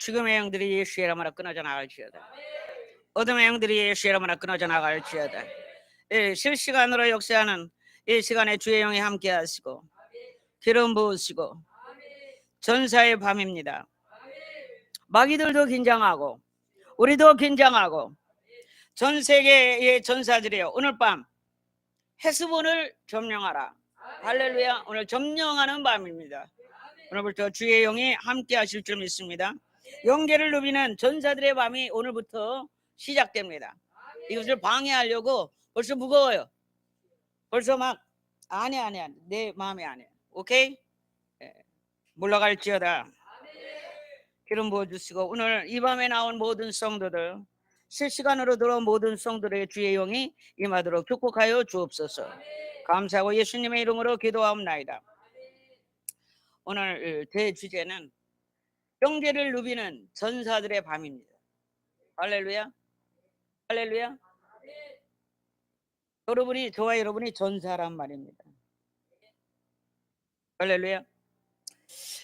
죽음의 영들이 예수의 이름으로 끊어져 나갈지어다. 어둠의 영들이 예수의 이름으로 끊어져 나갈지어다. 실시간으로 역사하는 이 시간에 주의 영이 함께 하시고 기름 부으시고 전사의 밤입니다. 마귀들도 긴장하고 우리도 긴장하고 전 세계의 전사들이여, 오늘 밤 헤스본을 점령하라. 할렐루야. 오늘 점령하는 밤입니다. 오늘부터 주의 영이 함께 하실 줄 믿습니다. 영계를 누비는 전사들의 밤이 오늘부터 시작됩니다. 이것을 방해하려고 벌써 무거워요. 벌써 막 아니야 내 마음에 아니야. 오케이? 물러갈지어다. 기름 부어주시고 오늘 이 밤에 나온 모든 성도들, 실시간으로 들어온 모든 성도들의 주의 영이 임하도록 축복하여 주옵소서. 감사하고 예수님의 이름으로 기도하옵나이다. 오늘 대주제는 영계를 누비는 전사들의 밤입니다. 할렐루야. 할렐루야. 저와 여러분이 전사란 말입니다. 할렐루야.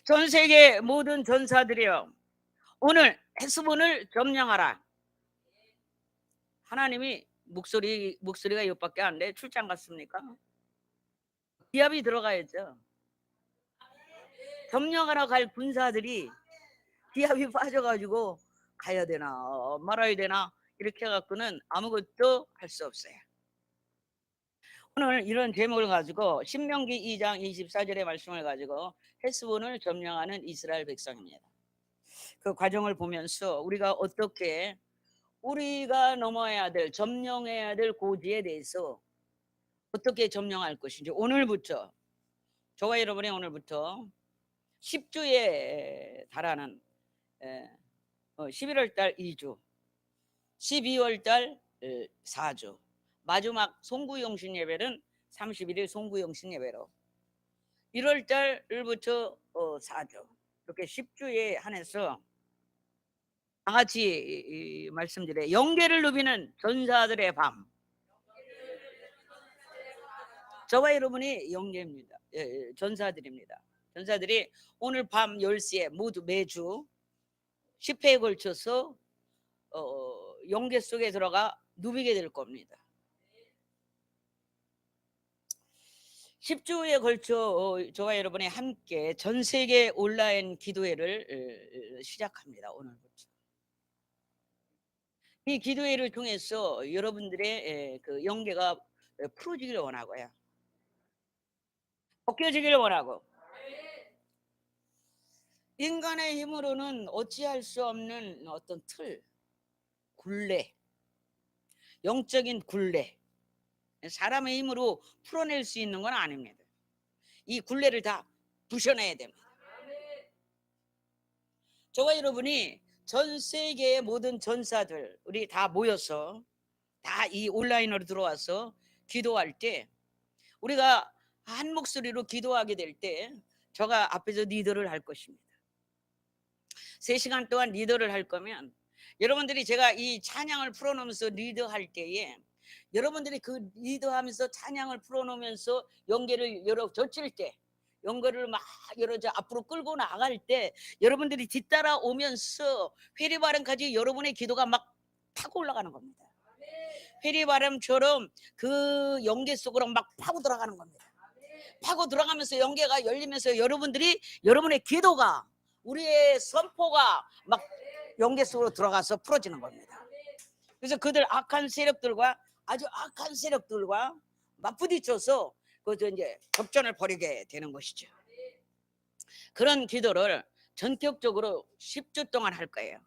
전 세계 모든 전사들이여, 오늘 헤스본을 점령하라. 하나님이 목소리가 이것밖에 안 돼. 출장 갔습니까? 기합이 들어가야죠. 점령하러 갈 군사들이 기합이 빠져가지고 가야 되나 말아야 되나 이렇게 해갖고는 아무것도 할 수 없어요. 오늘 이런 제목을 가지고 신명기 2장 24절의 말씀을 가지고 헤스본을 점령하는 이스라엘 백성입니다. 그 과정을 보면서 우리가 어떻게 우리가 넘어야 될, 점령해야 될 고지에 대해서 어떻게 점령할 것인지, 오늘부터 저와 여러분이 오늘부터 10주에 달하는 11월 달 2주, 12월 달 4주, 마지막 송구영신 예배는 31일 송구영신 예배로 1월 달부터 4주, 이렇게 10주에 한해서 다 같이 말씀드려요. 영계를 누비는 전사들의 밤. 저와 여러분이 영계입니다. 전사들입니다. 전사들이 오늘 밤 10시에 모두 매주 10회에 걸쳐서 영계 속에 들어가 누비게 될 겁니다. 10주에 걸쳐 저와 여러분이 함께 전 세계 온라인 기도회를 시작합니다. 오늘부터. 이 기도회를 통해서 여러분들의 그 영계가 풀어지기를 원하고요. 벗겨지기를 원하고, 인간의 힘으로는 어찌할 수 없는 어떤 틀, 굴레, 영적인 굴레, 사람의 힘으로 풀어낼 수 있는 건 아닙니다. 이 굴레를 다 부셔내야 됩니다. 저와 여러분이 전 세계의 모든 전사들, 우리 다 모여서 다 이 온라인으로 들어와서 기도할 때, 우리가 한 목소리로 기도하게 될 때 제가 앞에서 리더를 할 것입니다. 3시간 동안 리더를 할 거면 여러분들이 제가 이 찬양을 풀어놓으면서 리더할 때에 여러분들이 그 리더하면서 찬양을 풀어놓으면서 연계를 젖힐 때, 연결을 막 앞으로 끌고 나갈 때 여러분들이 뒤따라 오면서 회리바람까지 여러분의 기도가 막 타고 올라가는 겁니다. 회리바람처럼 그 연계 속으로 막 파고 들어가는 겁니다. 파고 들어가면서 연계가 열리면서 여러분의 기도가, 우리의 선포가 막 연계 속으로 들어가서 풀어지는 겁니다. 그래서 그들 악한 세력들과 아주 악한 세력들과 맞부딪혀서 그저 이제 접전을 벌이게 되는 것이죠. 그런 기도를 전격적으로 10주 동안 할 거예요.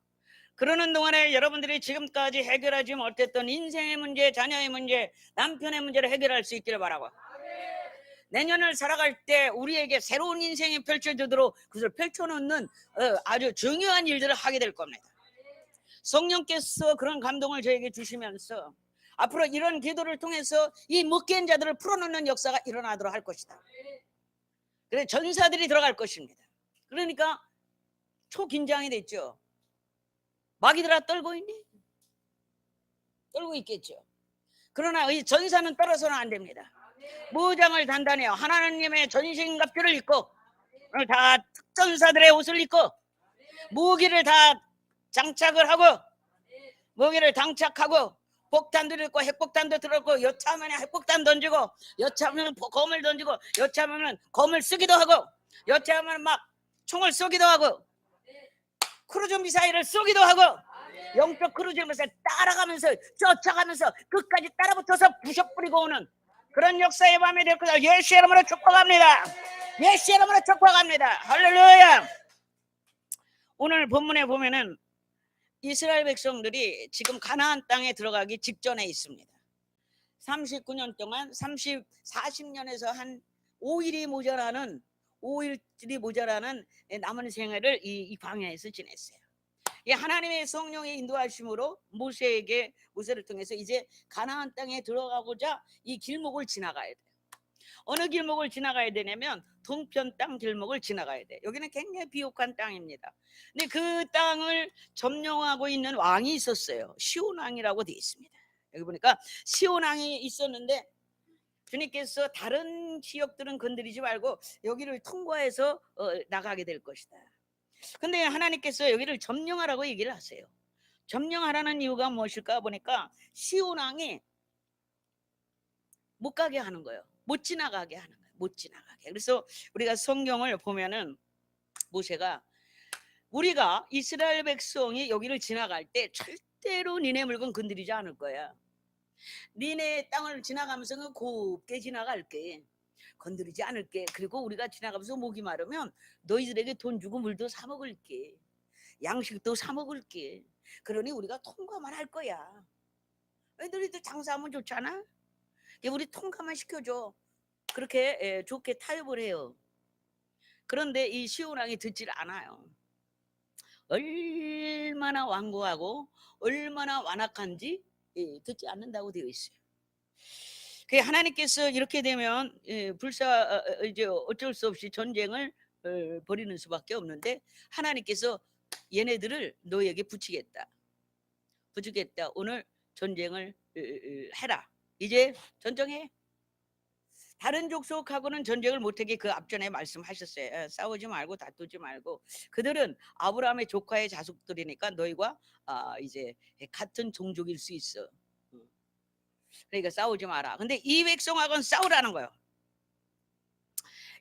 그러는 동안에 여러분들이 지금까지 해결하지 못했던 인생의 문제, 자녀의 문제, 남편의 문제를 해결할 수 있기를 바라고, 내년을 살아갈 때 우리에게 새로운 인생이 펼쳐지도록 그것을 펼쳐놓는 아주 중요한 일들을 하게 될 겁니다. 성령께서 그런 감동을 저에게 주시면서 앞으로 이런 기도를 통해서 이 묶인 자들을 풀어놓는 역사가 일어나도록 할 것이다. 그래서 전사들이 들어갈 것입니다. 그러니까 초긴장이 됐죠. 마귀들아 떨고 있니? 떨고 있겠죠. 그러나 이 전사는 떨어서는 안 됩니다. 무장을 단단히 하나님의 전신갑주를 입고, 오늘 다 특전사들의 옷을 입고 무기를 다 장착을 하고 무기를 장착하고 폭탄도 들고 핵폭탄도 들었고 여차하면 핵폭탄 던지고 여차하면 검을 던지고 여차하면 검을 쓰기도 하고 여차하면 막 총을 쏘기도 하고 크루즈 미사일을 쏘기도 하고 영적 크루즈 미사일 따라가면서 쫓아가면서 끝까지 따라붙어서 부셔버리고 오는 그런 역사의 밤이 될 거다. 예수의 이름으로 축복합니다. 예수의 이름으로 축복합니다. 할렐루야. 오늘 본문에 보면은 이스라엘 백성들이 지금 가나안 땅에 들어가기 직전에 있습니다. 39년 동안 40년에서 한 5일이 모자라는 남은 생애를 이 광야에서 지냈어요. 이 하나님의 성령의 인도하심으로 모세를 통해서 이제 가나안 땅에 들어가고자 이 길목을 지나가야 돼요. 어느 길목을 지나가야 되냐면 동편 땅 길목을 지나가야 돼. 여기는 굉장히 비옥한 땅입니다. 근데 그 땅을 점령하고 있는 왕이 있었어요. 시온 왕이라고 되어 있습니다. 여기 보니까 시온 왕이 있었는데 주님께서 다른 지역들은 건드리지 말고 여기를 통과해서 나가게 될 것이다. 근데 하나님께서 여기를 점령하라고 얘기를 하세요. 점령하라는 이유가 무엇일까 보니까 시온 왕이 못 가게 하는 거예요. 못 지나가게 하는 거예요. 못 지나가게. 그래서 우리가 성경을 보면은 모세가 우리가 이스라엘 백성이 여기를 지나갈 때 절대로 니네 물건 건드리지 않을 거야. 니네 땅을 지나가면서 곱게 지나갈게. 건드리지 않을게. 그리고 우리가 지나가면서 목이 마르면 너희들에게 돈 주고 물도 사 먹을게. 양식도 사 먹을게. 그러니 우리가 통과만 할 거야. 너희들도 장사하면 좋잖아. 우리 통과만 시켜줘. 그렇게 좋게 타협을 해요. 그런데 이 시온 왕이 듣질 않아요. 얼마나 완고하고 얼마나 완악한지 듣지 않는다고 되어 있어요. 하나님께서 이렇게 되면 이제 어쩔 수 없이 전쟁을 벌이는 수밖에 없는데 하나님께서 얘네들을 너에게 붙이겠다. 오늘 전쟁을 해라. 이제 전쟁해. 다른 족속하고는 전쟁을 못하게 그 앞전에 말씀하셨어요. 싸우지 말고 다투지 말고. 그들은 아브라함의 조카의 자손들이니까 너희가 이제 같은 종족일 수 있어. 그러니까 싸우지 마라. 근데 이 백성하고는 싸우라는 거예요.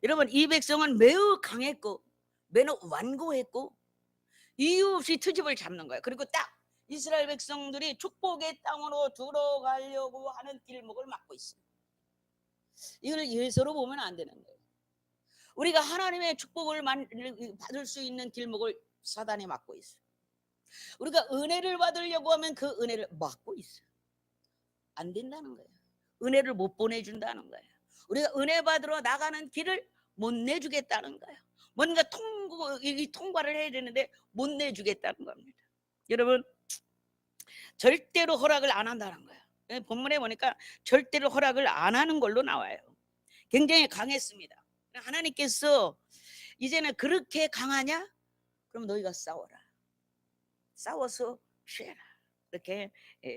여러분, 이 백성은 매우 강했고 매우 완고했고 이유 없이 트집을 잡는 거예요. 그리고 딱 이스라엘 백성들이 축복의 땅으로 들어가려고 하는 길목을 막고 있어요. 이걸 예서로 보면 안 되는 거예요. 우리가 하나님의 축복을 받을 수 있는 길목을 사단이 막고 있어요. 우리가 은혜를 받으려고 하면 그 은혜를 막고 있어요. 안 된다는 거예요. 은혜를 못 보내준다는 거예요. 우리가 은혜 받으러 나가는 길을 못 내주겠다는 거예요. 뭔가 통과를 해야 되는데 못 내주겠다는 겁니다. 여러분, 절대로 허락을 안 한다는 거예요. 본문에 보니까 절대로 허락을 안 하는 걸로 나와요. 굉장히 강했습니다. 하나님께서 이제는 그렇게 강하냐? 그럼 너희가 싸워라. 싸워서 취해라. 이렇게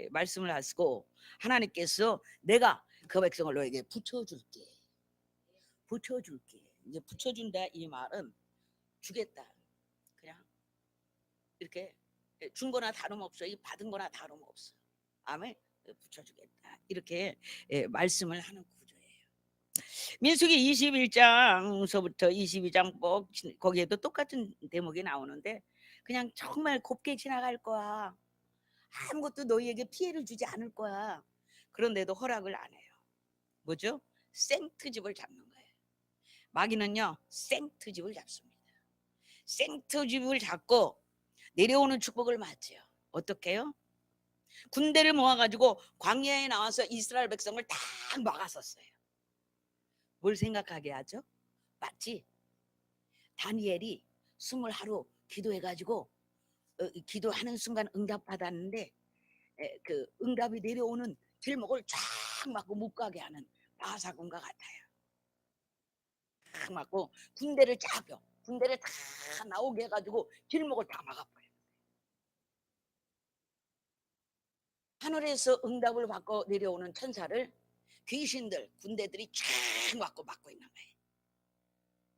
말씀을 하시고 하나님께서 내가 그 백성을 너에게 붙여줄게. 이제 붙여준다 이 말은 주겠다. 그냥 이렇게 준 거나 다름없어. 받은 거나 다름없어. 아멘. 붙여주겠다. 이렇게 말씀을 하는 구조예요. 민수기 21장서부터 22장 거기에도 똑같은 대목이 나오는데 그냥 정말 곱게 지나갈 거야. 아무것도 너희에게 피해를 주지 않을 거야. 그런데도 허락을 안 해요. 뭐죠? 생트집을 잡는 거예요. 마귀는요 생트집을 잡습니다. 생트집을 잡고 내려오는 축복을 맞죠. 어떻게 해요? 군대를 모아가지고 광야에 나와서 이스라엘 백성을 다 막았었어요. 뭘 생각하게 하죠? 마치 다니엘이 20하루 기도해가지고 기도하는 순간 응답받았는데 그 응답이 내려오는 길목을 쫙 막고 못 가게 하는 바사군과 같아요. 쫙 막고 군대를 다 나오게 해가지고 길목을 다 막아버려요. 하늘에서 응답을 받고 내려오는 천사를 귀신들, 군대들이 쫙 막고 있는 거예요.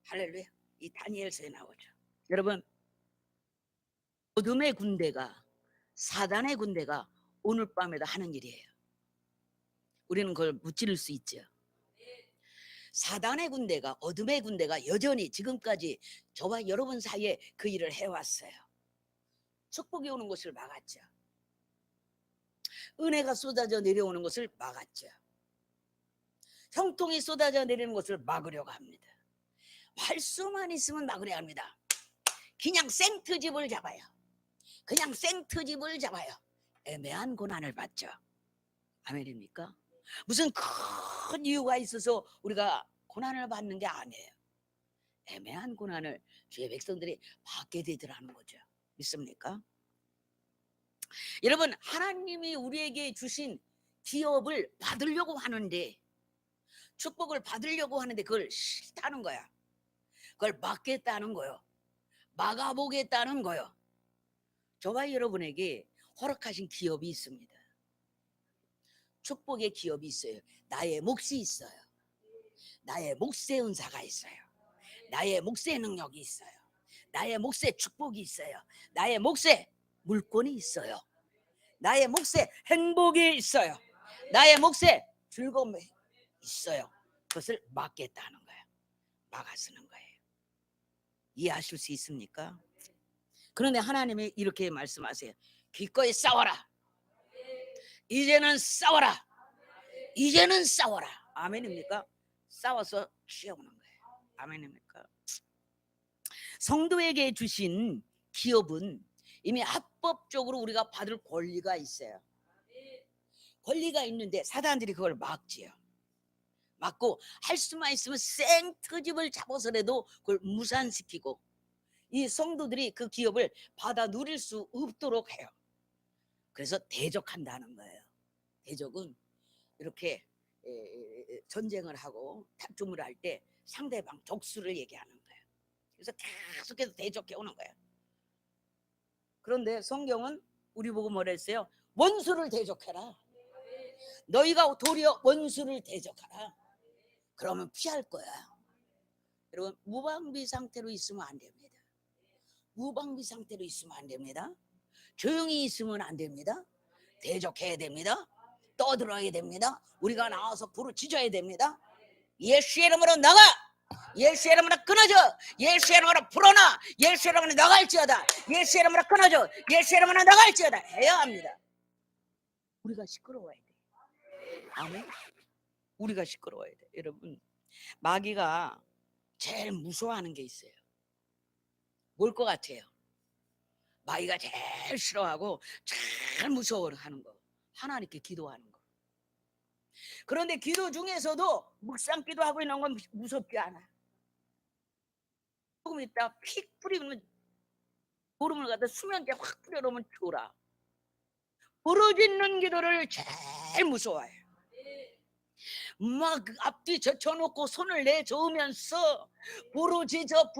할렐루야. 이 다니엘서에 나오죠. 여러분, 어둠의 군대가, 사단의 군대가 오늘 밤에도 하는 일이에요. 우리는 그걸 무찌를 수 있죠. 사단의 군대가, 어둠의 군대가 여전히 지금까지 저와 여러분 사이에 그 일을 해왔어요. 축복이 오는 것을 막았죠. 은혜가 쏟아져 내려오는 것을 막았죠. 형통이 쏟아져 내리는 것을 막으려고 합니다. 할 수만 있으면 막으려 합니다. 그냥 생트집을 잡아요. 그냥 생트집을 잡아요. 애매한 고난을 받죠. 아멘입니까? 무슨 큰 이유가 있어서 우리가 고난을 받는 게 아니에요. 애매한 고난을 주의 백성들이 받게 되더라는 거죠. 믿습니까? 여러분, 하나님이 우리에게 주신 기업을 받으려고 하는데, 축복을 받으려고 하는데 그걸 싫다는 거야. 그걸 막겠다는 거요. 막아보겠다는 거요. 저와 여러분에게 허락하신 기업이 있습니다. 축복의 기업이 있어요. 나의 몫이 있어요. 나의 몫의 은사가 있어요. 나의 몫의 능력이 있어요. 나의 몫의 축복이 있어요. 나의 몫의 물권이 있어요. 나의 몫의 행복이 있어요. 나의 몫의 즐거움이 있어요. 그것을 막겠다는 거예요. 막아서는 거예요. 이해하실 수 있습니까? 그런데 하나님이 이렇게 말씀하세요. 기꺼이 싸워라. 이제는 싸워라. 이제는 싸워라. 아멘입니까? 싸워서 취해오는 거예요. 아멘입니까? 성도에게 주신 기업은 이미 합법적으로 우리가 받을 권리가 있어요. 권리가 있는데 사단들이 그걸 막지요. 막고 할 수만 있으면 생트집을 잡아서라도 그걸 무산시키고 이 성도들이 그 기업을 받아 누릴 수 없도록 해요. 그래서 대적한다는 거예요. 대적은 이렇게 전쟁을 하고 다툼을 할 때 상대방 적수를 얘기하는 거예요. 그래서 계속해서 대적해 오는 거예요. 그런데 성경은 우리 보고 뭐라 했어요? 원수를 대적해라. 너희가 도리어 원수를 대적하라. 그러면 피할 거야. 여러분, 무방비 상태로 있으면 안 됩니다. 무방비 상태로 있으면 안 됩니다. 조용히 있으면 안 됩니다. 대적해야 됩니다. 떠들어야 됩니다. 우리가 나와서 부르짖어야 됩니다. 예수의 이름으로 나가! 예수의 이름으로 끊어져! 예수의 이름으로 풀어놔! 예수의 이름으로 나갈지어다! 예수의 이름으로 끊어져! 예수의 이름으로 나갈지어다! 해야 합니다. 우리가 시끄러워야 돼. 아멘. 우리가 시끄러워야 돼. 여러분, 마귀가 제일 무서워하는 게 있어요. 뭘 것 같아요? 마귀가 제일 싫어하고 제일 무서워하는 거, 하나님께 기도하는 거. 그런데 기도 중에서도 묵상 기도하고 있는 건 무섭지 않아. 조금 있다 픽 뿌리면 구름을 갖다 수면제 확 뿌려놓으면 졸아. 부르짖는 기도를 제일 무서워해요. 막 앞뒤 젖혀놓고 손을 내저으면서 부르짖어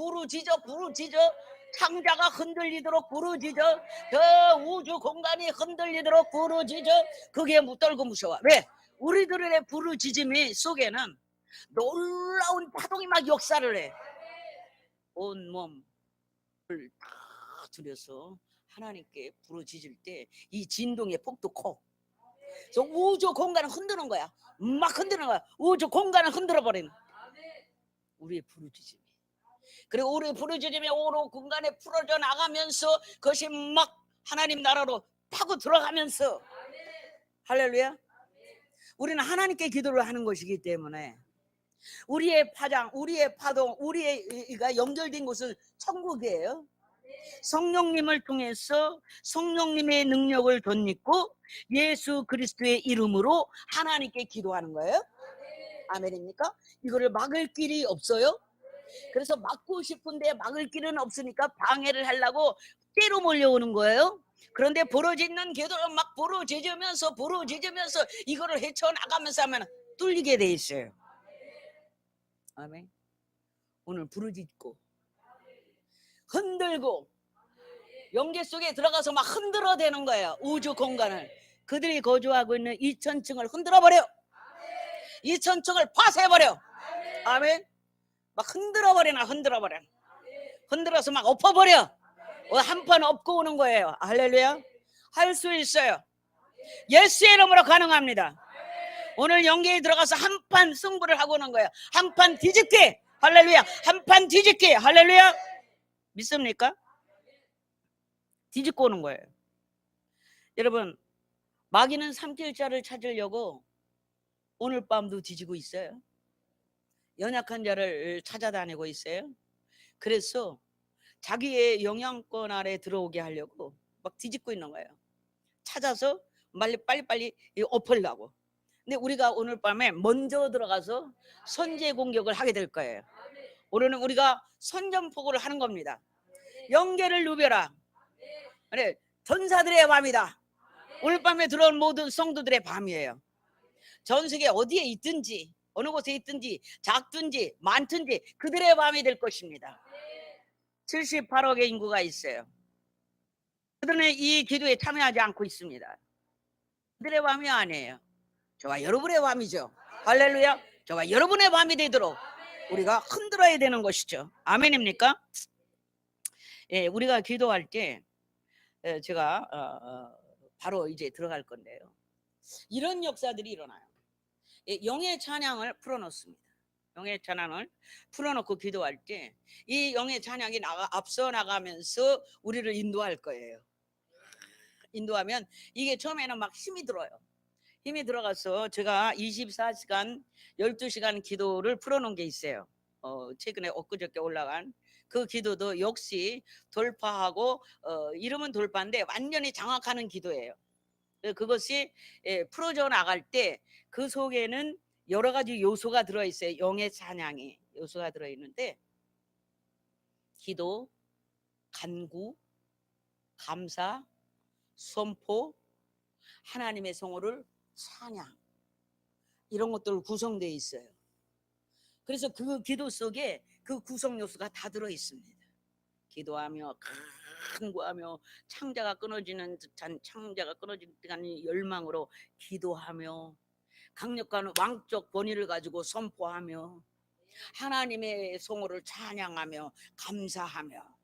창자가 흔들리도록 부르짖어, 저 우주 공간이 흔들리도록 부르짖어. 그게 떨고 무서워. 왜? 우리들의 부르짖음이 속에는 놀라운 파동이 막 역사를 해. 온 몸을 다 들여서 하나님께 부르짖을 때 이 진동의 폭도 커. 그래서 우주 공간을 흔드는 거야. 막 흔드는 거야. 우주 공간을 흔들어 버리는 우리의 부르짖음이. 그리고 우리의 부르짖음이 오로 공간에 풀어져 나가면서 그것이 막 하나님 나라로 파고 들어가면서, 할렐루야. 우리는 하나님께 기도를 하는 것이기 때문에 우리의 파장, 우리의 파동, 우리가 연결된 곳은 천국이에요. 성령님을 통해서 성령님의 능력을 덧입고 예수 그리스도의 이름으로 하나님께 기도하는 거예요. 아멘입니까? 이거를 막을 길이 없어요. 그래서 막고 싶은데 막을 길은 없으니까 방해를 하려고 때로 몰려오는 거예요. 그런데 부르짖는 기도를 막 부르짖으면서 이거를 헤쳐나가면서 하면 뚫리게 돼 있어요. 아멘. 오늘 부르짖고 흔들고 영계 속에 들어가서 막 흔들어대는 거예요. 우주 공간을. 그들이 거주하고 있는 2000층을 흔들어버려. 2000층을 파쇄해버려. 아멘. 막 흔들어버려. 흔들어서 막 엎어버려. 한 판 업고 오는 거예요. 할렐루야. 할 수 있어요. 예수의 이름으로 가능합니다. 오늘 연계에 들어가서 한 판 승부를 하고 오는 거예요. 한 판 뒤집기. 할렐루야. 한 판 뒤집기. 할렐루야. 믿습니까? 뒤집고 오는 거예요. 여러분, 마귀는 삼킬 자를 찾으려고 오늘 밤도 뒤지고 있어요. 연약한 자를 찾아다니고 있어요. 그래서 자기의 영향권 아래 들어오게 하려고 막 뒤집고 있는 거예요. 찾아서 빨리빨리 엎으려고. 근데 우리가 오늘 밤에 먼저 들어가서 선제 공격을 하게 될 거예요. 오늘은 우리가 선전포고를 하는 겁니다. 영계를 누벼라. 그래, 전사들의 밤이다. 오늘 밤에 들어온 모든 성도들의 밤이에요. 전 세계 어디에 있든지 어느 곳에 있든지 작든지 많든지 그들의 밤이 될 것입니다. 78억의 인구가 있어요. 그들은 이 기도에 참여하지 않고 있습니다. 그들의 밤이 아니에요. 저와 여러분의 밤이죠. 할렐루야. 저와 여러분의 밤이 되도록 우리가 흔들어야 되는 것이죠. 아멘입니까? 예, 우리가 기도할 때 제가 바로 이제 들어갈 건데요. 이런 역사들이 일어나요. 예, 영의 찬양을 풀어놓습니다. 영의 찬양을 풀어놓고 기도할 때 이 영의 찬양이 앞서 나가면서 우리를 인도할 거예요. 인도하면 이게 처음에는 막 힘이 들어요. 힘이 들어가서 제가 24시간 12시간 기도를 풀어놓은 게 있어요. 최근에 엊그저께 올라간 그 기도도 역시 돌파하고 이름은 돌파인데 완전히 장악하는 기도예요. 그것이 풀어져 나갈 때 그 속에는 여러 가지 요소가 들어있어요. 영의 찬양이 요소가 들어있는데 기도, 간구, 감사, 선포, 하나님의 성호를 찬양 이런 것들 구성되어 있어요. 그래서 그 기도 속에 그 구성 요소가 다 들어있습니다. 기도하며 간구하며 창자가 끊어지는 듯한 창자가 끊어지는 듯한 열망으로 기도하며 강력한 왕적 권위를 가지고 선포하며 하나님의 성호를 찬양하며 감사하며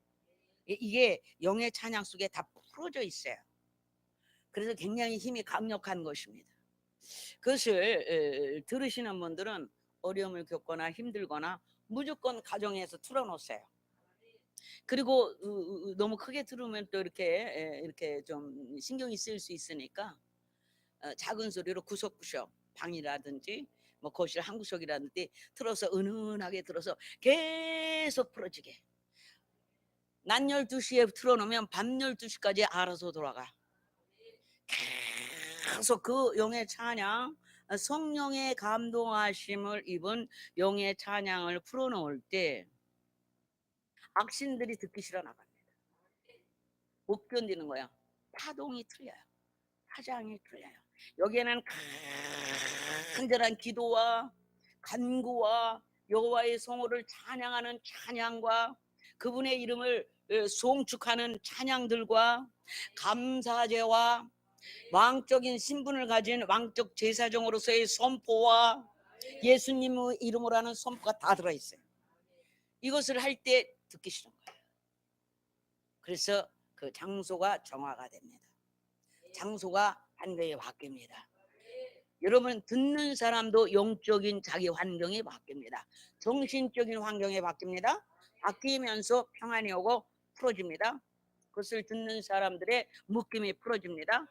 이게 영의 찬양 속에 다 풀어져 있어요. 그래서 굉장히 힘이 강력한 것입니다. 그것을 들으시는 분들은 어려움을 겪거나 힘들거나 무조건 가정에서 틀어놓으세요. 그리고 너무 크게 들으면 또 이렇게 좀 신경이 쓰일 수 있으니까 작은 소리로 구석구석 방이라든지 뭐 거실 한 구석이라든지 틀어서 은은하게 들어서 계속 풀어지게. 낮 12시에 틀어놓으면 밤 12시까지 알아서 돌아가. 계속 그 영의 찬양, 성령의 감동하심을 입은 영의 찬양을 풀어놓을 때 악신들이 듣기 싫어 나갑니다. 못 견디는 거야. 파동이 틀려요. 파장이 틀려요. 여기에는 간절한 기도와 간구와 여호와의 성호를 찬양하는 찬양과 그분의 이름을 송축하는 찬양들과 감사제와 왕적인 신분을 가진 왕적 제사장으로서의 선포와 예수님의 이름으로 하는 선포가 다 들어있어요. 이것을 할 때 듣기 싫은 거예요. 그래서 그 장소가 정화가 됩니다. 장소가 완전히 바뀝니다. 여러분 듣는 사람도 영적인 자기 환경이 바뀝니다. 정신적인 환경이 바뀝니다. 바뀌면서 평안이 오고 풀어집니다. 그것을 듣는 사람들의 묶임이 풀어집니다.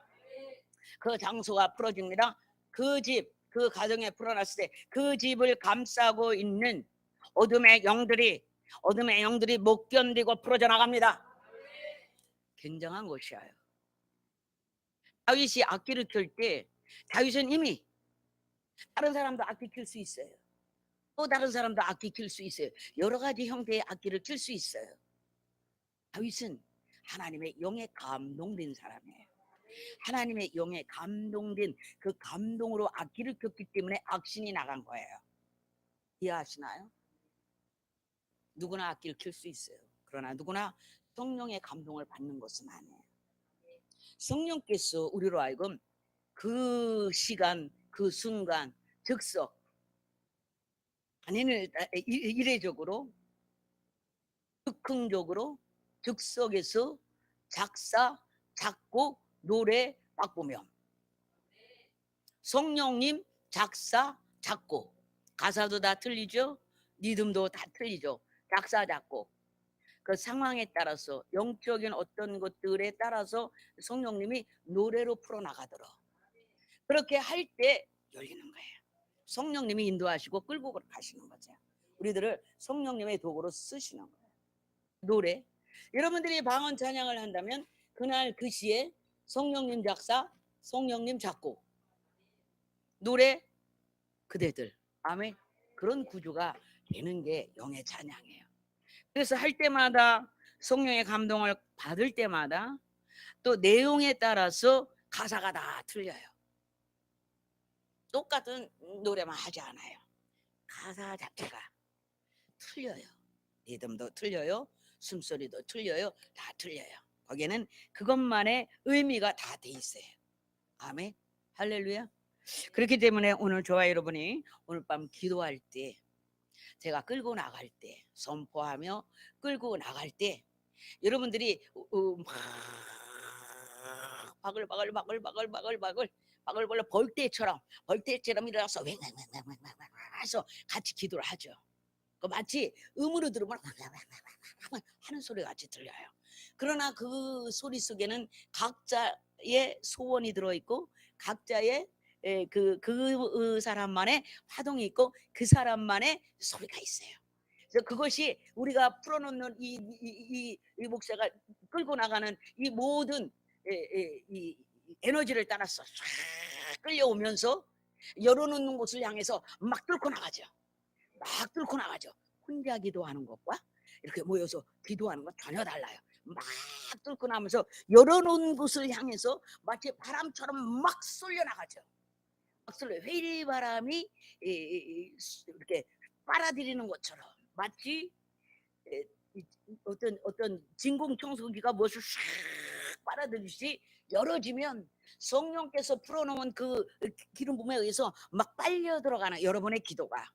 그 장소가 풀어집니다. 그 집, 그 가정에 풀어놨을 때 그 집을 감싸고 있는 어둠의 영들이 못 견디고 풀어져 나갑니다. 굉장한 것이에요. 다윗이 악기를 켤 때 다윗은 이미 다른 사람도 악기 킬 수 있어요. 또 다른 사람도 악기 킬 수 있어요. 여러 가지 형태의 악기를 킬 수 있어요. 다윗은 하나님의 영에 감동된 사람이에요. 하나님의 영에 감동된 그 감동으로 악기를 켰기 때문에 악신이 나간 거예요. 이해하시나요? 누구나 악기를 킬 수 있어요. 그러나 누구나 성령의 감동을 받는 것은 아니에요. 성령께서 우리로 하여금 그 시간, 그 순간, 즉석, 아니면 이례적으로, 즉흥적으로 즉석에서 작사, 작곡, 노래, 박보명. 성령님 작사, 작곡. 가사도 다 틀리죠. 리듬도 다 틀리죠. 작사, 작곡. 그 상황에 따라서 영적인 어떤 것들에 따라서 성령님이 노래로 풀어나가도록 그렇게 할 때 열리는 거예요. 성령님이 인도하시고 끌고 가시는 거죠. 우리들을 성령님의 도구로 쓰시는 거예요. 노래. 여러분들이 방언 찬양을 한다면 그날 그 시에 성령님 작사, 성령님 작곡, 노래 그대들. 아멘. 그런 구조가 되는 게 영의 찬양이에요. 그래서 할 때마다 성령의 감동을 받을 때마다 또 내용에 따라서 가사가 다 틀려요. 똑같은 노래만 하지 않아요. 가사 자체가 틀려요. 리듬도 틀려요. 숨소리도 틀려요. 다 틀려요. 거기에는 그것만의 의미가 다 돼 있어요. 아멘. 할렐루야. 그렇기 때문에 오늘 저와 여러분이 오늘 밤 기도할 때 제가 끌고 나갈 때 선포하며 끌고 나갈 때 여러분들이 막 바글바글 벌떼처럼 일어나서 해서 같이 기도를 하죠. 그 마치 음으로 들으면 하는 소리 같이 들려요. 그러나 그 소리 속에는 각자의 소원이 들어있고 각자의 그 사람만의 화동이 있고 그 사람만의 소리가 있어요. 그래서 그것이 우리가 풀어놓는 이 목사가 끌고 나가는 이 모든 이 에너지를 따라서 쫙 끌려오면서 열어놓는 곳을 향해서 막 뚫고 나가죠. 막 뚫고 나가죠. 혼자 기도하는 것과 이렇게 모여서 기도하는 건 전혀 달라요. 막 뚫고 나면서 열어놓은 곳을 향해서 마치 바람처럼 막 쏠려 나가죠. 막 쏠려 회리 바람이 이렇게 빨아들이는 것처럼 마치 어떤 진공 청소기가 무엇을 싹 빨아들이듯이 열어지면 성령께서 풀어놓은 그 기름 부음에 의해서 막 빨려 들어가는 여러분의 기도가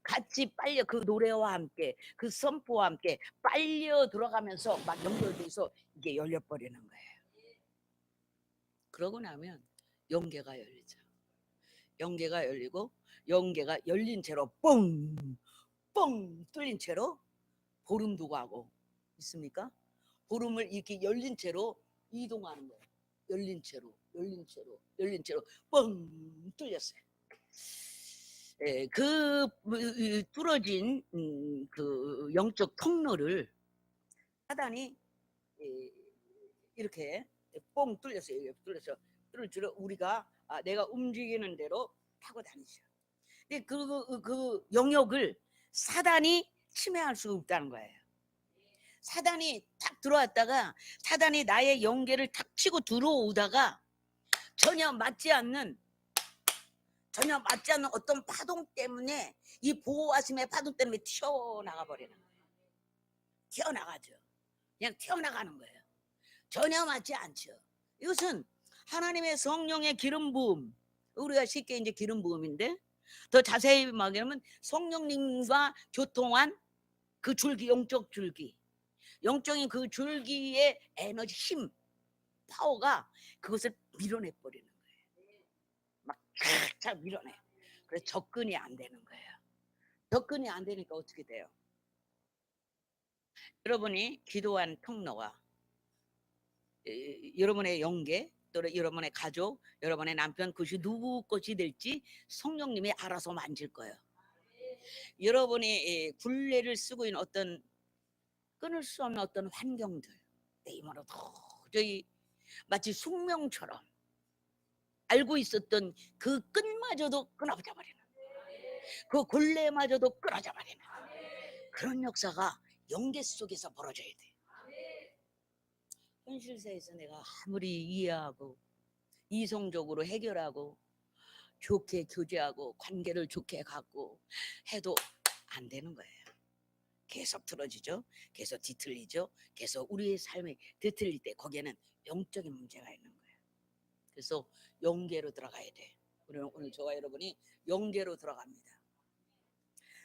같이 빨려 그 노래와 함께 그 선포와 함께 빨려 들어가면서 막 연결돼서 이게 열려버리는 거예요. 그러고 나면 영계가 열리죠. 영계가 열리고 영계가 열린 채로 뻥 뚫린 채로 보름도 가고 있습니까? 보름을 이렇게 열린 채로 이동하는 거예요. 열린 채로 뻥 뚫렸어요. 그 뚫어진 그 영적 통로를 사단이 이렇게 뻥 뚫렸어요. 뚫어서 우리가 내가 움직이는 대로 타고 다니죠. 근데 그 영역을 사단이 침해할 수 없다는 거예요. 사단이 탁 들어왔다가 사단이 나의 영계를 탁 치고 들어오다가 전혀 맞지 않는 어떤 파동 때문에 이 보호하심의 파동 때문에 튀어나가 버리는 거예요. 튀어나가죠. 그냥 튀어나가는 거예요. 전혀 맞지 않죠. 이것은 하나님의 성령의 기름 부음, 우리가 쉽게 이제 기름 부음인데 더 자세히 말하면 성령님과 교통한 그 줄기, 영적 줄기, 영적인 그 줄기의 에너지, 힘, 파워가 그것을 밀어내 버리는 거예요. 막 쫙 밀어내. 그래서 접근이 안 되는 거예요. 접근이 안 되니까 어떻게 돼요? 여러분이 기도한 통로가 여러분의 영계 또는 여러분의 가족, 여러분의 남편, 그것이 누구 것이 될지 성령님이 알아서 만질 거예요. 여러분이 굴레를 쓰고 있는 어떤 끊을 수 없는 어떤 환경들, 내 힘으로 도저히 마치 숙명처럼 알고 있었던 그 끈마저도 끊어져 버리는, 그 굴레마저도 끊어져 버리는 그런 역사가 영계 속에서 벌어져야 돼. 현실사에서 내가 아무리 이해하고 이성적으로 해결하고 좋게 교제하고 관계를 좋게 갖고 해도 안 되는 거예요. 계속 틀어지죠. 계속 뒤틀리죠. 계속 우리의 삶이 뒤틀릴 때 거기에는 영적인 문제가 있는 거예요. 그래서 영계로 들어가야 돼. 오늘 저와 여러분이 영계로 들어갑니다.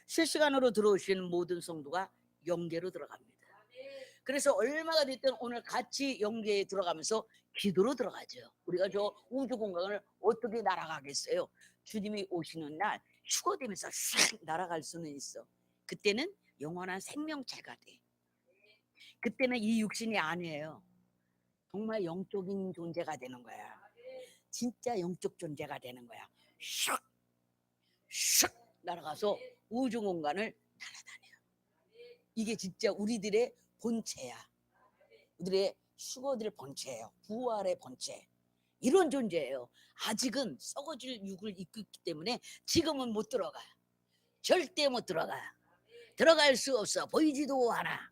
실시간으로 들어오신 모든 성도가 영계로 들어갑니다. 그래서 얼마가 됐든 오늘 같이 영계에 들어가면서 기도로 들어가죠. 우리가 저 우주 공간을 어떻게 날아가겠어요? 주님이 오시는 날 휴거되면서 싹 날아갈 수는 있어. 그때는 영원한 생명체가 돼. 그때는 이 육신이 아니에요. 정말 영적인 존재가 되는 거야. 진짜 영적 존재가 되는 거야. 슉 슉 날아가서 우주 공간을 날아다녀요. 이게 진짜 우리들의 본체야. 우리의 휴거될 본체예요. 부활의 본체. 이런 존재예요. 아직은 썩어질 육을 입고 있기 때문에 지금은 못 들어가. 절대 못 들어가. 들어갈 수 없어. 보이지도 않아.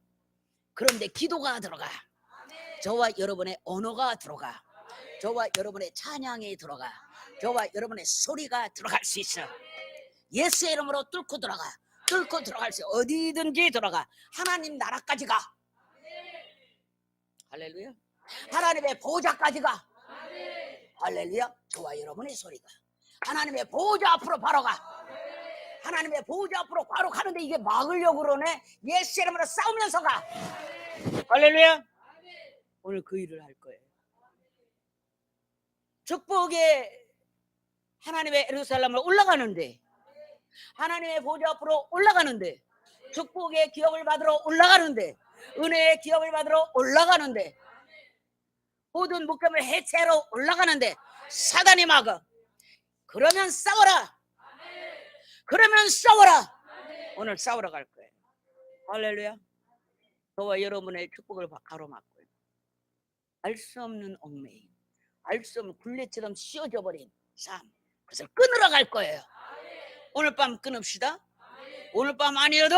그런데 기도가 들어가. 저와 여러분의 언어가 들어가. 저와 여러분의 찬양이 들어가. 저와 여러분의 소리가 들어갈 수 있어. 예수의 이름으로 뚫고 들어가. 뚫고 들어갈 수, 어디든지 들어가. 하나님 나라까지 가. 할렐루야. 하나님의 보좌까지 가. 할렐루야. 저와 여러분의 소리가 하나님의 보좌 앞으로 바로 가. 하나님의 보좌 앞으로 바로 가는데 이게 막으려고 그러네. 예수 이름으로 싸우면서 가. 할렐루야. 오늘 그 일을 할 거예요. 축복의 하나님의 예루살렘으로 올라가는데, 하나님의 보좌 앞으로 올라가는데, 축복의 기업을 받으러 올라가는데, 은혜의 기업을 받으러 올라가는데, 모든 묶임을 해체하러 올라가는데 사단이 막아. 그러면 싸워라. 그러면 싸워라. 오늘 싸우러 갈 거예요. 할렐루야. 저와 여러분의 축복을 가로막고요. 알 수 없는 얽매임, 알 수 없는 굴레처럼 씌워져 버린 삶, 그것을 끊으러 갈 거예요. 오늘 밤 끊읍시다. 오늘 밤 아니어도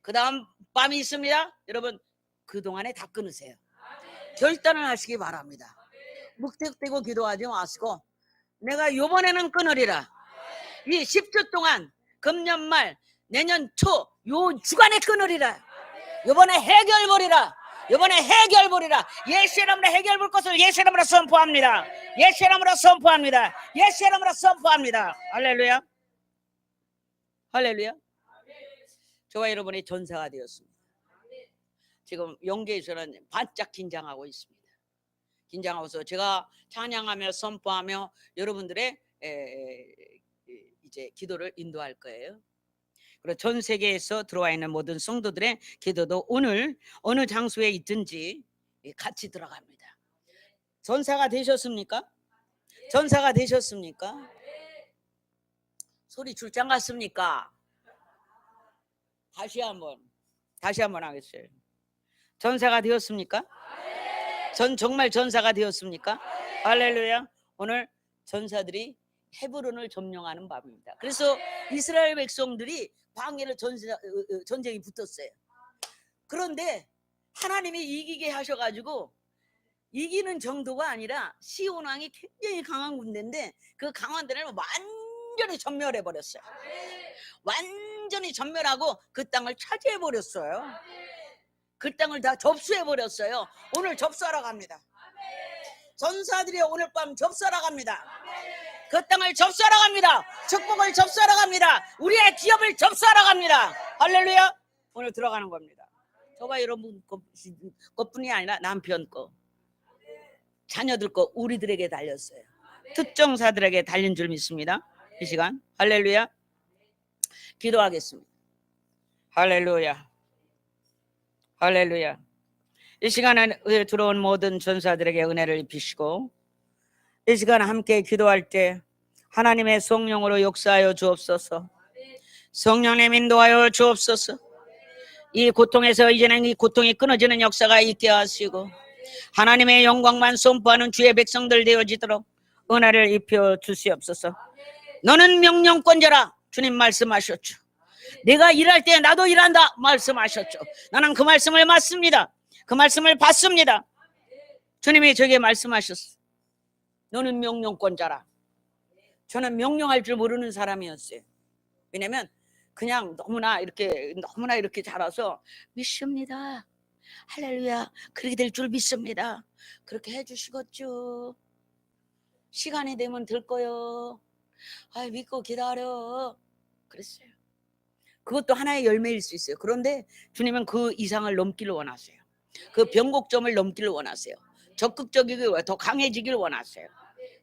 그 다음 밤이 있습니다. 여러분 그동안에 다 끊으세요. 결단을 하시기 바랍니다. 묵택되고 기도하지 마시고 내가 요번에는 끊으리라. 이 10주 동안 금년 말 내년 초 요 주간에 끊으리라. 요번에 해결보리라. 요번에 해결보리라. 예수 이름으로 해결볼 것을 예수 이름으로 선포합니다. 예수 이름으로 선포합니다. 예수 이름으로 선포합니다. 할렐루야. 할렐루야. 저와 여러분이 전사가 되었습니다. 지금 영계에서는 바짝 긴장하고 있습니다. 긴장하고서 제가 찬양하며 선포하며 여러분들의 이제 기도를 인도할 거예요. 그리고 전 세계에서 들어와 있는 모든 성도들의 기도도 오늘 어느 장소에 있든지 같이 들어갑니다. 전사가 되셨습니까? 전사가 되셨습니까? 소리 출장 갔습니까? 다시 한번 하겠어요. 전사가 되었습니까? 정말 전사가 되었습니까? 할렐루야. 오늘 전사들이 헤브론을 점령하는 밤입니다. 그래서 이스라엘 백성들이 방해를 전쟁이 붙었어요. 그런데 하나님이 이기게 하셔가지고 이기는 정도가 아니라 시온 왕이 굉장히 강한 군대인데 그 강한 데를 완전히 전멸해 버렸어요. 완전히 전멸하고 그 땅을 차지해 버렸어요. 그 땅을 다 접수해 버렸어요. 오늘 접수하러 갑니다. 전사들이 오늘 밤 접수하러 갑니다. 그 땅을 접수하러 갑니다. 축복을 접수하러 갑니다. 우리의 기업을 접수하러 갑니다. 할렐루야. 오늘 들어가는 겁니다. 저와 여러분 것뿐이 아니라 남편 거, 자녀들 거, 우리들에게 달렸어요. 특정사들에게 달린 줄 믿습니다. 이 시간 할렐루야. 기도하겠습니다. 할렐루야. 할렐루야. 이 시간에 들어온 모든 전사들에게 은혜를 입히시고 이 시간 함께 기도할 때 하나님의 성령으로 역사하여 주옵소서. 성령님 인도하여 주옵소서. 이 고통에서 이제는 이 고통이 끊어지는 역사가 있게 하시고 하나님의 영광만 선포하는 주의 백성들 되어지도록 은혜를 입혀 주시옵소서. 너는 명령권자라 주님 말씀하셨죠. 내가 일할 때 나도 일한다 말씀하셨죠. 나는 그 말씀을 맞습니다. 그 말씀을 받습니다. 주님이 저에게 말씀하셨어. 너는 명령권자라. 저는 명령할 줄 모르는 사람이었어요. 왜냐면 그냥 너무나 이렇게 자라서 믿습니다. 할렐루야. 그렇게 될 줄 믿습니다. 그렇게 해주시겠죠. 시간이 되면 될 거요. 믿고 기다려. 그랬어요. 그것도 하나의 열매일 수 있어요. 그런데 주님은 그 이상을 넘기를 원하세요. 그 변곡점을 넘기를 원하세요. 적극적이고 더 강해지길 원하세요.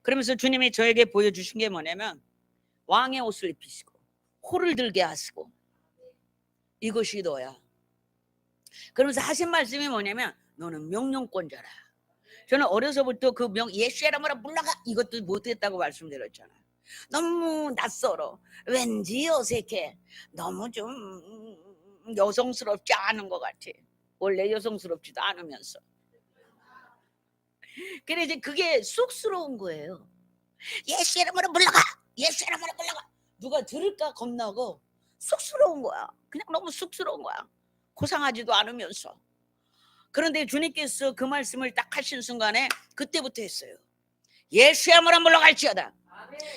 그러면서 주님이 저에게 보여주신 게 뭐냐면 왕의 옷을 입히시고 호를 들게 하시고 이것이 너야. 그러면서 하신 말씀이 뭐냐면 너는 명령권자라. 저는 어려서부터 그 예수야라마라 물러가 이것도 못했다고 말씀드렸잖아요. 너무 낯설어. 왠지 어색해. 너무 좀 여성스럽지 않은 것 같아. 원래 여성스럽지도 않으면서. 그래 이제 그게 쑥스러운 거예요. 예수 이름으로 물러가. 예수 이름으로 물러가. 누가 들을까 겁나고 쑥스러운 거야. 그냥 너무 쑥스러운 거야. 고상하지도 않으면서. 그런데 주님께서 그 말씀을 딱 하신 순간에 그때부터 했어요. 예수 이름으로 물러갈지어다.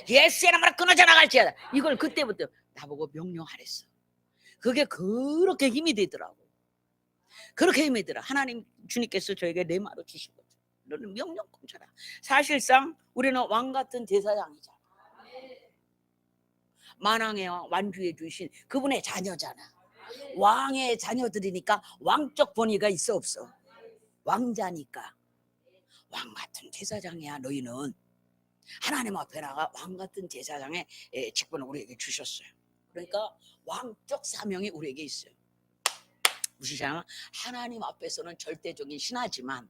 예수 이름으로 끊어져 나갈지어다. 이걸 그때부터 나보고 명령하랬어. 그게 그렇게 힘이 되더라고. 그렇게 힘이 들어. 하나님 주님께서 저에게 레마로 주신 거죠. 너는 명령권자라. 사실상 우리는 왕 같은 제사장이잖아. 만왕의 왕, 완주해 주신 그분의 자녀잖아. 왕의 자녀들이니까 왕적 권위가 있어 없어? 왕자니까. 왕 같은 제사장이야. 너희는 하나님 앞에 나가 왕 같은 제사장의 직분을 우리에게 주셨어요. 그러니까 왕적 사명이 우리에게 있어요. 무시잖아. 하나님 앞에서는 절대적인 신하지만,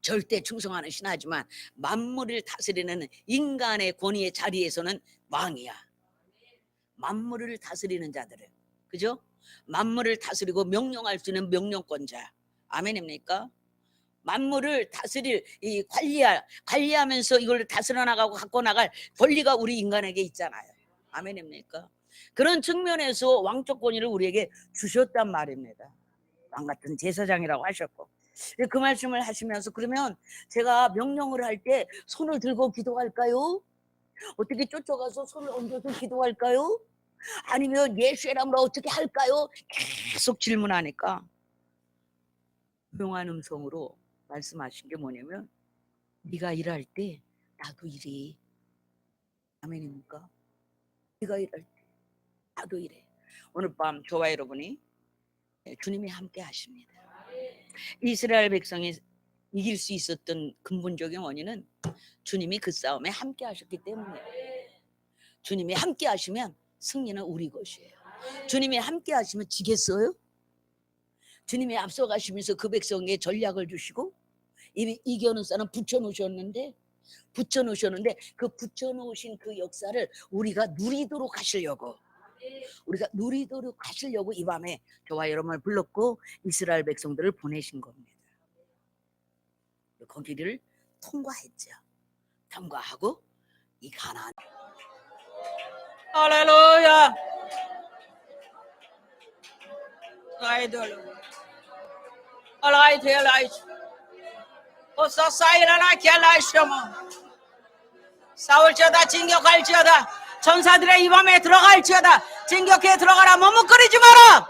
절대 충성하는 신하지만 만물을 다스리는 인간의 권위의 자리에서는 왕이야. 만물을 다스리는 자들은, 그죠? 만물을 다스리고 명령할 수 있는 명령권자. 아멘입니까? 만물을 다스릴 이 관리하면서 이걸 다스려 나가고 갖고 나갈 권리가 우리 인간에게 있잖아요. 아멘입니까? 그런 측면에서 왕적 권위를 우리에게 주셨단 말입니다. 왕 같은 제사장이라고 하셨고, 그 말씀을 하시면서 그러면 제가 명령을 할 때 손을 들고 기도할까요? 어떻게 쫓아가서 손을 얹어서 기도할까요? 아니면 예수의 이름으로 어떻게 할까요? 계속 질문하니까 조용한 음성으로 말씀하신 게 뭐냐면 네가 일할 때 나도 일해. 아멘입니까? 네가 일할 때 나도 일해. 오늘 밤 저와 여러분이 주님이 함께 하십니다. 이스라엘 백성이 이길 수 있었던 근본적인 원인은 주님이 그 싸움에 함께 하셨기 때문이에요. 주님이 함께 하시면 승리는 우리 것이에요. 주님이 함께 하시면 지겠어요? 주님이 앞서 가시면서 그 백성에게 전략을 주시고 이겨는 싸는 붙여놓으셨는데 그 붙여놓으신 그 역사를 우리가 누리도록 하시려고 이 밤에 저와 여러분을 불렀고 이스라엘 백성들을 보내신 겁니다. 거기를 통과했죠. 통과하고 이 가나안. 할렐루야. 아이돌 알라이테라이츠 오사사이라나 켈라이셔마 싸울지어다 진격할지어다 전사들의 이 밤에 들어갈지어다 진격해 들어가라. 머뭇거리지 마라.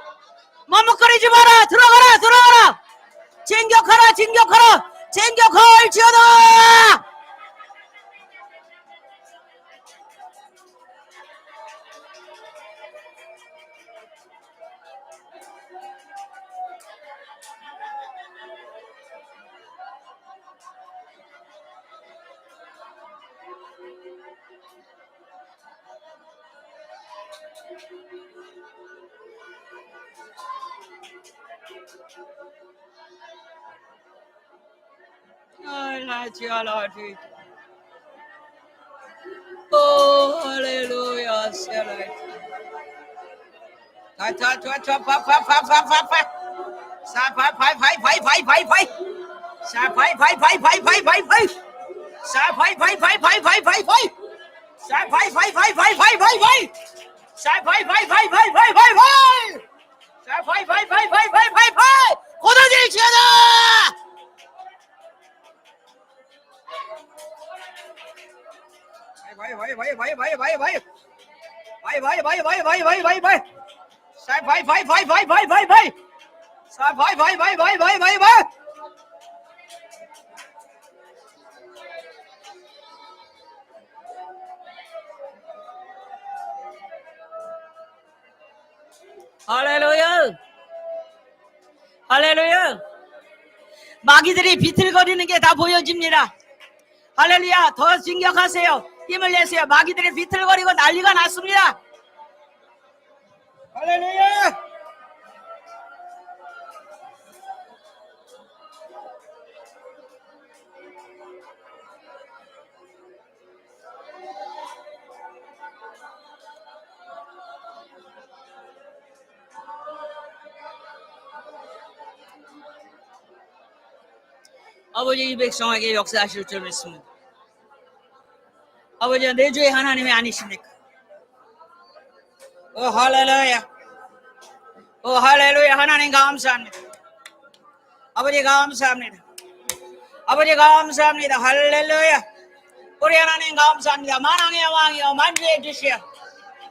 들어가라. 진격하라. 진격할지어다. 오 할렐루야. 고도질지어다. 할렐루야. 마귀들이 비틀거리는 게 다 보여집니다. 할렐루야. 더 진격하세요. 힘을 내세요. 마귀들이 비틀거리고 난리가 났습니다. 할렐루야. 아버지, 이 백성에게 역사하실 줄 믿습니다. 아버지, 내 주의 하나님이 아니십니까? 할렐루야. 할렐루야. 하나님 감사합니다. 아버지 감사합니다. 아버지 감사합니다. 할렐루야. 우리 하나님 감사합니다. 만왕의 왕이여 만주의 주시여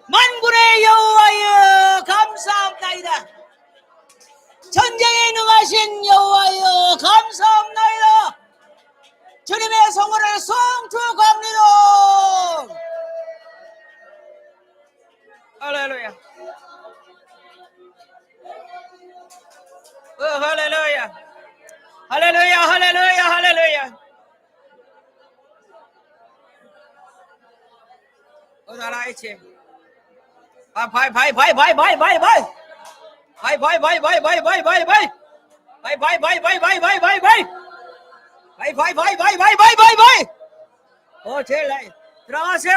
만군의 여호와여 감사합나이다. 전쟁에 능하신 여호와여 감사합나이다. 주님의 성호를 송축합니다. 할렐루야. 할렐루야. 할렐루야. 할렐루야. 할렐루야. 나라이치. 바이. 제일 나이. 들어가세요.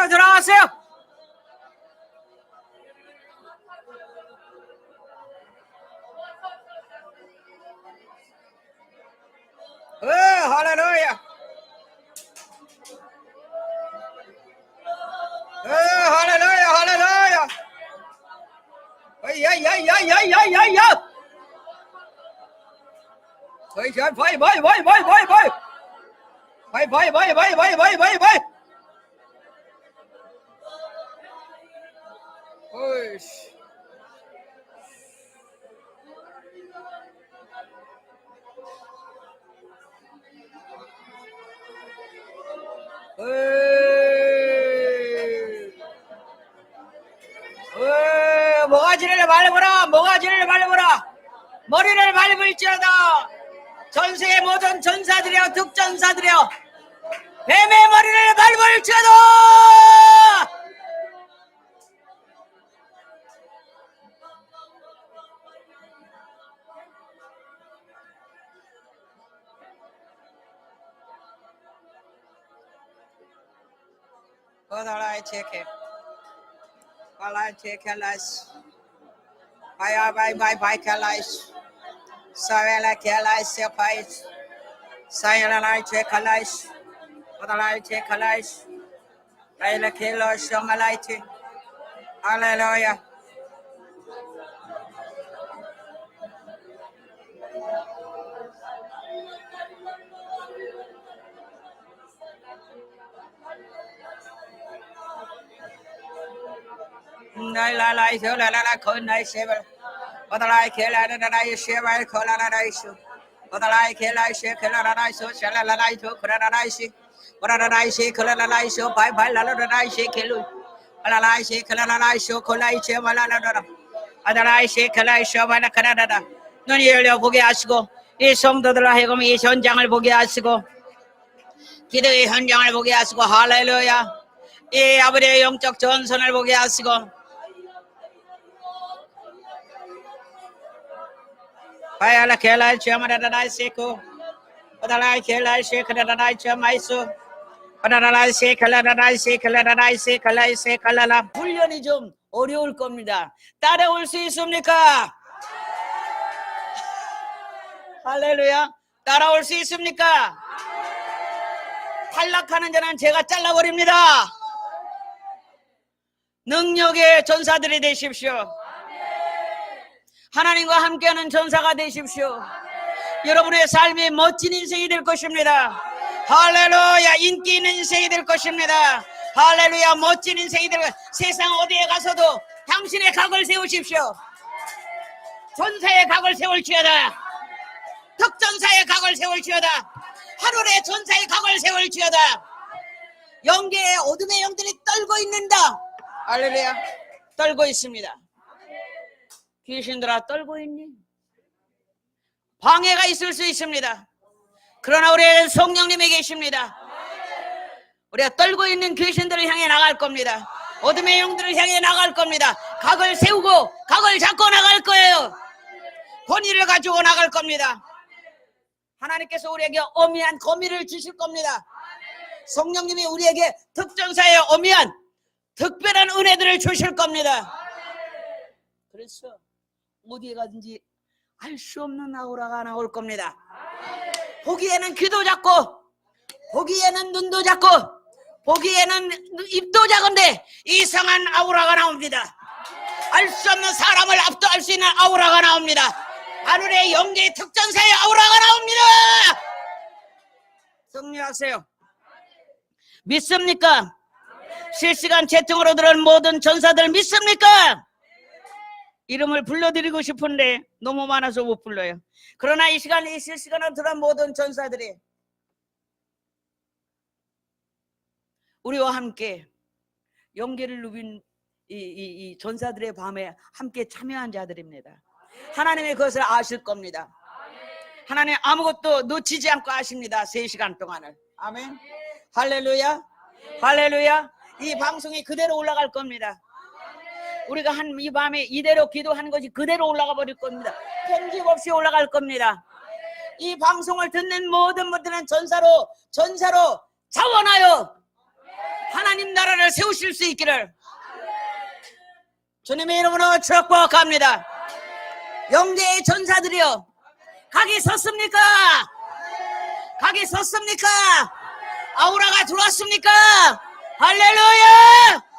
할렐루야. 할렐루야. 야야야야야야야야. 바이. 오이씨. 모가지를 밟으라. 머리를 밟을지어다. 전세의 모든 전사들이여 득전사들이여 뱀의 머리를 밟을지어다. Kodalai cheke, kalai cheke las, bye kalais, savela kalais sepais, sayalai cheke las, kodalai cheke las, ayla kelo shomalai. Hallelujah. Lai thiếu là khơi này xe vào, có ta lai kia là đây xe vào khơi là đây số, có ta lai kia là xe khơi là đây số, xe là đây số khơi là đây xe, có ta đây xe khơi là đây số, phải là đây xe kia luôn, là đây xe khơi là đây số, khơi là xe vào là đây, ada đây xe khơi là xe vào là khơi là đây, 눈이 열려 보게 하시고 이 성도들 하여금 이 현장을 보게 하시고 기도의 현장을 보게 하시고 할렐루야. 이 아버지의 영적 전선을 보게 하시고 바야라 켈라이 쳔마다다이 세코 바다라이 켈라이 셰카다다이 쳔마이수 바다라이 세칼라다다이 세칼라다다이 세칼라이 세칼라라. 훈련이 좀 어려울 겁니다. 따라올 수 있습니까? 할렐루야. 따라올 수 있습니까? 탈락하는 자는 제가 잘라버립니다. 능력의 전사들이 되십시오. 하나님과 함께하는 전사가 되십시오. 여러분의 삶이 멋진 인생이 될 것입니다. 할렐루야. 인기 있는 인생이 될 것입니다. 할렐루야. 멋진 인생이 될 것입니다. 세상 어디에 가서도 당신의 각을 세우십시오. 전사의 각을 세울지어다. 덕전사의 각을 세울지어다. 하늘의 전사의 각을 세울지어다. 영계의 어둠의 영들이 떨고 있는다. 할렐루야. 떨고 있습니다. 귀신들아 떨고 있니? 방해가 있을 수 있습니다. 그러나 우리 성령님이 계십니다. 우리가 떨고 있는 귀신들을 향해 나갈 겁니다. 어둠의 영들을 향해 나갈 겁니다. 각을 세우고 각을 잡고 나갈 거예요. 권위를 가지고 나갈 겁니다. 하나님께서 우리에게 어미한 거미를 주실 겁니다. 성령님이 우리에게 특전사에 어미한 특별한 은혜들을 주실 겁니다. 그래서 어디에 가든지 알 수 없는 아우라가 나올 겁니다. 보기에는 귀도 작고 보기에는 눈도 작고 보기에는 입도 작은데 이상한 아우라가 나옵니다. 알 수 없는 사람을 압도할 수 있는 아우라가 나옵니다. 하늘의 영계의 특전사의 아우라가 나옵니다. 승리하세요. 믿습니까? 실시간 채팅으로 들은 모든 전사들 믿습니까? 이름을 불러드리고 싶은데 너무 많아서 못 불러요. 그러나 이 시간 이 실시간으로 들은 모든 전사들이 우리와 함께 영계를 누빈 이 전사들의 밤에 함께 참여한 자들입니다. 하나님이 그것을 아실 겁니다. 하나님 아무것도 놓치지 않고 아십니다. 3시간 동안을. 아멘. 할렐루야. 할렐루야. 이 방송이 그대로 올라갈 겁니다. 우리가 한 이 밤에 이대로 기도하는 것이 그대로 올라가 버릴 겁니다. 편집 없이 올라갈 겁니다. 이 방송을 듣는 모든 분들은 전사로 자원하여 하나님 나라를 세우실 수 있기를 주님의 이름으로 축복합니다. 영계의 전사들이여, 각이 섰습니까? 각이 섰습니까? 아우라가 들어왔습니까? 할렐루야!